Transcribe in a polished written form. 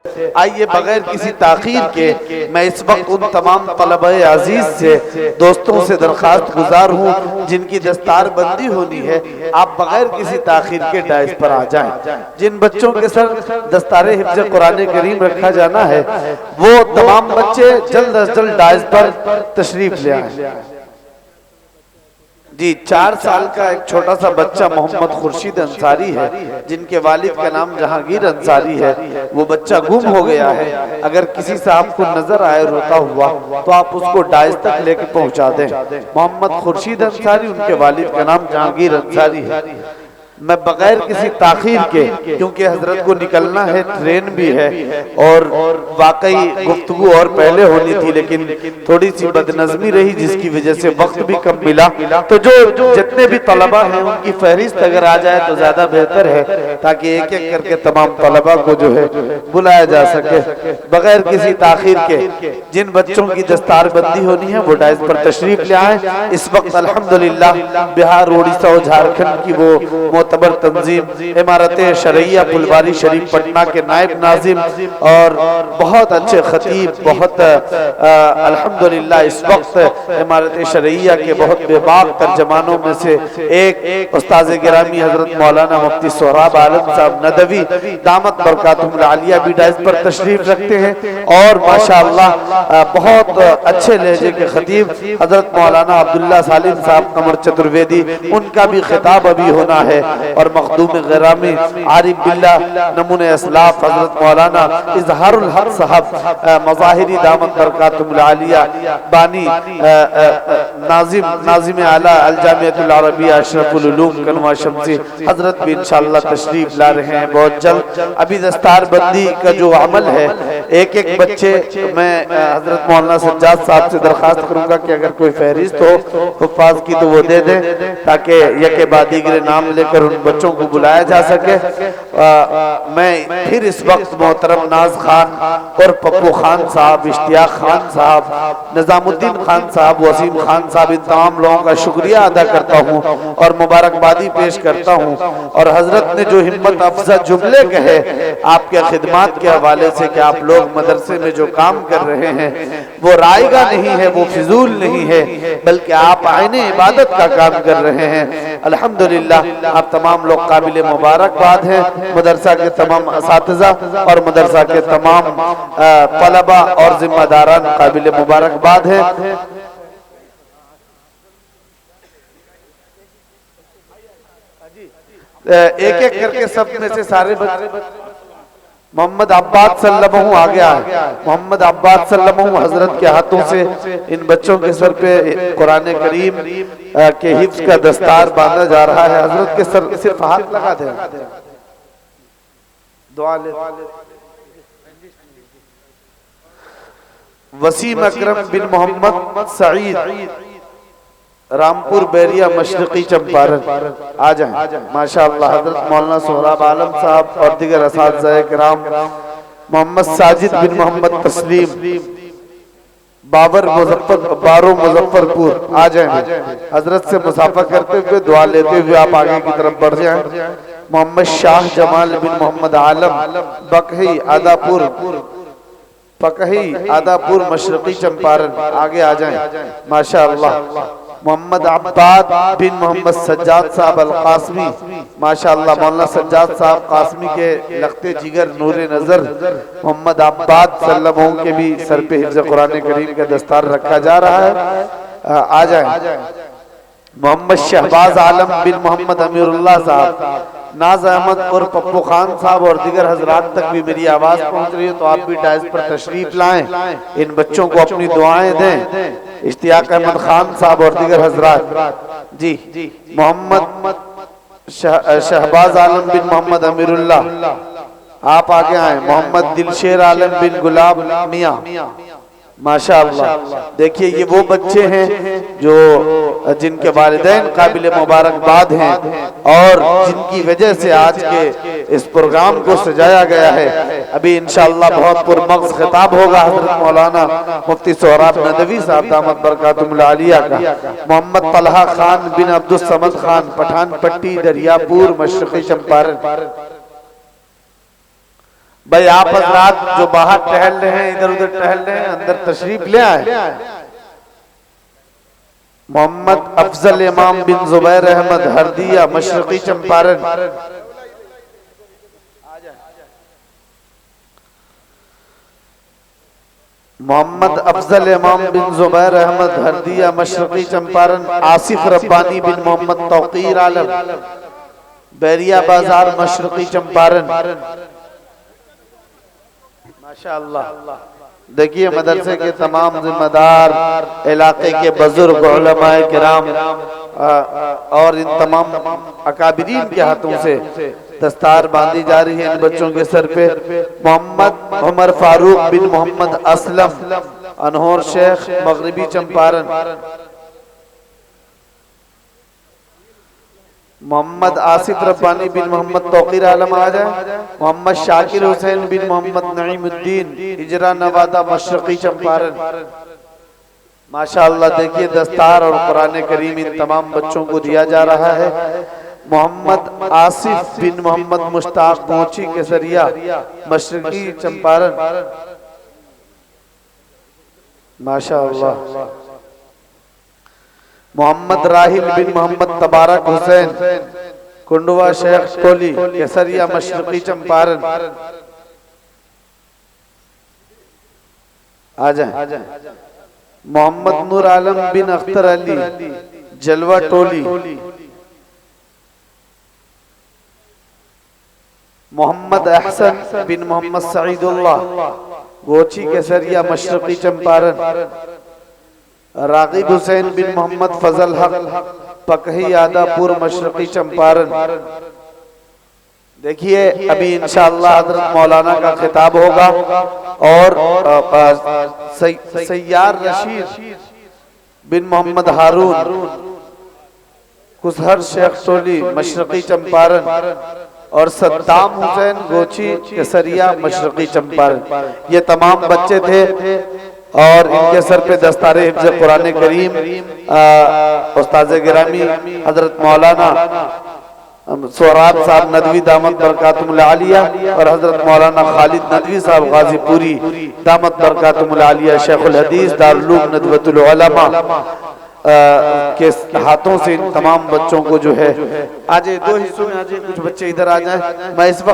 आइए बगैर किसी ताखीर के मैं इस वक्त उन तमाम तलबा अजीज से दोस्तों से दरखास्त गुजार हूँ जिनकी दस्तार बंदी होनी है, आप बगैर किसी ताखीर के डाइस पर आ जाएं। जिन बच्चों के सर दस्तार हिफ्ज़ कुरान करीम रखा जाना है वो तमाम बच्चे जल्द अज जल्द डाइस पर तशरीफ ले आए। जी, 4 साल का एक छोटा सा बच्चा मोहम्मद खुर्शीद अंसारी है, जिनके वालिद का नाम जहांगीर अंसारी है। वो बच्चा गुम हो गया है। अगर किसी से आपको नजर आए रोता हुआ तो आप उसको डाइस तक लेके पहुंचा दें। मोहम्मद खुर्शीद अंसारी, उनके वालिद का नाम जहांगीर अंसारी है। मैं बगैर किसी ताखीर के, क्योंकि हजरत को निकलना है, ट्रेन भी है और वाकई गुफ्तगू और पहले होनी थी लेकिन थोड़ी सी बदनज़मी रही जिसकी वजह से वक्त भी कम मिला। तो जो जितने भी तलबा हैं उनकी फहरिस्त अगर आ जाए तो ज्यादा बेहतर है, ताकि एक एक करके तमाम तलबा को जो है बुलाया जा सके। बगैर किसी ताखीर के जिन बच्चों की दस्तार बंदी होनी है वो डाइस पर तशरीफ ले आए। इस वक्त अल्हम्दुलिल्लाह बिहार, उड़ीसा और झारखंड की वो मोतबर तंजीम इमारत शरैया फुलवारी शरीफ पटना के नायब नाजिम और बहुत अच्छे खतीब, बहुत अल्हम्दुलिल्लाह इस वक्त इमारत शरैया के बहुत बेबाक तर्जमानों में से एक उस्ताद गिरामी हजरत मौलाना मुफ्ती सोहराब आलम साहब नदवी दामत बरकातुहुल आलिया भी डाइस पर तशरीफ रखते हैं। और माशाअल्लाह बहुत अच्छे लहजे के खतीब हजरत मौलाना अब्दुल्ला सालिम साहब कमर चतुर्वेदी, उनका भी खिताब अभी होना है। और मखदूम ग़रामी आरिफ बिल्ला नमूने असलाफ हजरत मौलाना इजहारुल हक साहब मज़ाहिरी दामत बरकातुहुल आलिया बानी नाजिम आला अल जामिअतुल अरबिया अशरफुल उलूम कनवा शमसी हजरत भी इंशाअल्लाह तशरीफ ला रहे हैं बहुत जल्द। अभी दस्तार बंदी का जो अमल है, एक एक बच्चे, मैं हजरत मौलाना सज्जाद साहब से दरखास्त करूंगा कि अगर कोई फहरिस्त हो हुफ़ाज़ की तो वो दे दें, ताकि यके बाद दीगरे नाम लेकर उन बच्चों को बुलाया जा सके। मैं फिर इस वक्त मोहतरम नाज खान और पप्पू खान साहब, इश्तियाक खान साहब, निजामुद्दीन खान साहब, वसीम खान साहब, इन तमाम लोगों का शुक्रिया अदा करता हूँ और मुबारकबादी पेश करता हूँ। और हजरत ने जो हिम्मत अफजा जुमले कहे आपके खिदमात के हवाले से कि आप लोग मदरसे में जो काम कर रहे हैं वो रायगा नहीं है, वो फिजूल नहीं है, बल्कि आप आईने इबादत का काम कर रहे हैं। अल्हम्दुलिल्लाह आप तमाम लोग काबिल मुबारकबाद हैं। मदरसा के तमाम असातिज़ा और मदरसा के तमाम तलबा और जिम्मेदारान काबिल मुबारकबाद हैं। एक एक करके सब में से सारे मोहम्मद अब्बास सल्लल्लाहु आ गया है। मोहम्मद अब्बास सल्लल्लाहु हजरत के हाथों से इन बच्चों के सर पे कुरान करीम के हिफ्ज़ का दस्तार बांधा जा रहा है। हजरत के सर सिर्फ हाथ लगा दे, दुआ ले। वसीम अकरम बिन मोहम्मद सईद, रामपुर बैरिया मशरकी चंपारण, आ जाएं। माशाअल्लाह हजरत मौलाना सोहराब आलम साहब और दीगर असातिज़ा किराम, मोहम्मद साजिद बिन मोहम्मद तस्लीम, बारो मुजफ्फरपुर, आ जाएं। हजरत से मुसाफा करते हुए दुआ लेते हुए आप आगे की तरफ बढ़ जाएं। मोहम्मद शाह जमाल बिन मोहम्मद आलम बकही आदापुर मशरकी चंपारण, आगे आ जाएं। माशाअल्लाह मोहम्मद अब्बाद बिन मोहम्मद सज्जाद साहब अल कासमी, माशाअल्लाह मौलाना सज्जाद साहब कासमी के लखते जिगर नूरे नजर मोहम्मद अब्बाद सल्लल्लाहु के भी सर पे हिफ्ज़ कुरान करीम का दस्तार रखा जा रहा है। आ जाए। मोहम्मद शहबाज आलम बिन मोहम्मद अमीरुल्लाह साहब, नाज अहमद और पप्पू खान साहब और दीगर हजरात तक भी मेरी आवाज पहुंच रही है, तो आप भी डाइस पर तशरीफ लाएं, इन बच्चों को अपनी दुआएं दें। इश्तियाक अहमद खान साहब और दीगर हजरात जी, मोहम्मद शहबाज आलम बिन मोहम्मद अमीरुल्लाह आप आगे आए। मोहम्मद दिलशेर आलम बिन गुलाब मियाँ, माशाअल्लाह। देखिए ये वो बच्चे हैं जो जिनके वालिदैन काबिल मुबारकबाद हैं और जिनकी वजह से आज के इस प्रोग्राम को सजाया गया है। अभी इंशाअल्लाह बहुत पुरमग़ज़ खिताब होगा हज़रत मौलाना मुफ्ती सोहराब नदवी साहब दामत बरकातुहुल आलिया का। मोहम्मद तलहा खान बिन अब्दुल समद खान, पठान पट्टी, दरियापुर, मशरक़ी चंपारण, भाई आप हजरात जो बाहर टहल रहे हैं, इधर उधर टहल रहे हैं, अंदर तशरीफ ले आए। मोहम्मद अफजल इमाम बिन जुबैर अहमद हरदिया मशरकी चंपारण। मोहम्मद अफजल इमाम बिन जुबैर अहमद हरदिया मशरकी चंपारण। आसिफ रब्बानी बिन मोहम्मद तौकीर आलम बैरिया बाजार मशरकी चंपारण। माशाअल्लाह। देखिए मदरसे के तमाम जिम्मेदार, इलाके के बुजुर्ग, उलमाए किराम और इन तमाम अकाबिरीन के हाथों से दस्तार बांधी जा रही है इन बच्चों के सर पे। मोहम्मद उमर फारूक बिन मोहम्मद असलम अनहोर शेख मगरिबी चंपारण। मोहम्मद आसिफ रब्बानी बिन मोहम्मद तौकीर आलम आ जाए। मोहम्मद शाकिर हुसैन बिन मोहम्मद नईमुद्दीन इजरा नवादा मशरकी चंपारण। माशाअल्लाह। देखिए दस्तार और कुरान करीम इन तमाम बच्चों को दिया जा रहा है। मोहम्मद आसिफ बिन मोहम्मद मुश्ताक पहुंची केसरिया मशरकी चंपारण। माशाअल्लाह। मोहम्मद राहिल बिन मोहम्मद तबारक हुसैन कुंडवा शेख टोली केसरिया मशरकी चंपारण। आ जाए। मोहम्मद नूर आलम बिन अख्तर अली जलवा टोली। मोहम्मद अहसन बिन मोहम्मद सईदुल्लाह गोची केसरिया मशरकी चंपारण। रागिब हुसैन बिन मोहम्मद फजल हक पकही आदापुर मशरकी चंपारण। देखिए अभी इंशाअल्लाह हजरत मौलाना का खिताब होगा और सैयार रशीद बिन मोहम्मद हारून कुसहर शेख टोली मशरकी चंपारण और सद्दाम हुसैन गोची केसरिया मशरकी चंपारण। ये तमाम बच्चे थे और इनके सर पे दस्तारे हिफ्ज़ कुरान करीम उस्ताद गिरामी हजरत मौलाना सोहराब साहब नदवी दामत बरकातुहुल आलिया और हजरत मौलाना खालिद नदवी साहब गाजीपुरी दामत बरकातुहुल आलिया शेखुल हदीस दारुल उलूम नदवतुल उलमा के हाथों से इन तमाम बच्चों को जो है आज दो हिस्सों में आज कुछ बच्चे इधर आ जाएं। मैं इस वक्त